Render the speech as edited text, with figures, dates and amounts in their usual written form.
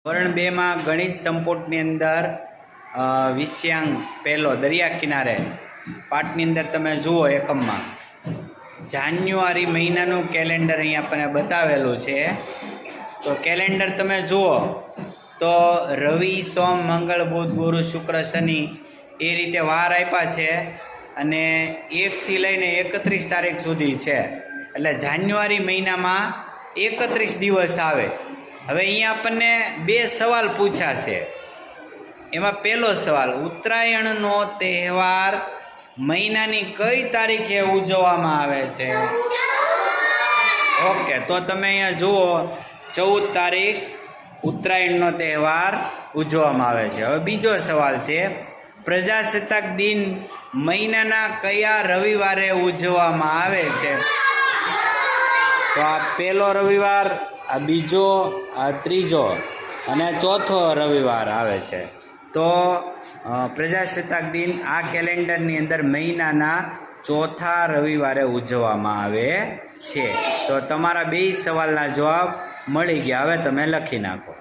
ધોરણ 2 માં ગણિત સંપુટની અંદર વિષયાંક પહેલો દરિયા કિનારે પાઠની અંદર તમે જુઓ એકમમાં જાન્યુઆરી મહિનાનું કેલેન્ડર અહીં આપણને બતાવેલું છે. તો કેલેન્ડર તમે જુઓ તો રવિ, સોમ, મંગળ, બુધ, ગુરુ, શુક્ર, શનિ એ રીતે વાર આપ્યા છે અને 1 થી લઈને 31 તારીખ સુધી છે. એટલે જાન્યુઆરી મહિનામાં 31 દિવસ આવે. હવે અહીંયા આપણને 2 સવાલ પૂછ્યા છે. એમાં પહેલો સવાલ, ઉત્તરાયણનો તહેવાર મહિનાની કઈ તારીખે ઉજવવામાં આવે છે? ઓકે, તો તમે અહીંયા જુઓ 14 તારીખ ઉત્તરાયણનો તહેવાર ઉજવવામાં આવે છે. હવે બીજો સવાલ છે, પ્રજાસત્તાક દિન મહિનાના કયા રવિવારે ઉજવવામાં આવે છે? તો આ પહેલો રવિવાર, આ બીજો, આ ત્રીજો અને ચોથો રવિવાર આવે છે. તો પ્રજાસત્તાક દિન આ કેલેન્ડરની અંદર મહિનાના ચોથા રવિવારે ઉજવવામાં આવે છે. તો તમારા 2 સવાલના જવાબ મળી ગયા. હવે તમે લખી નાખો.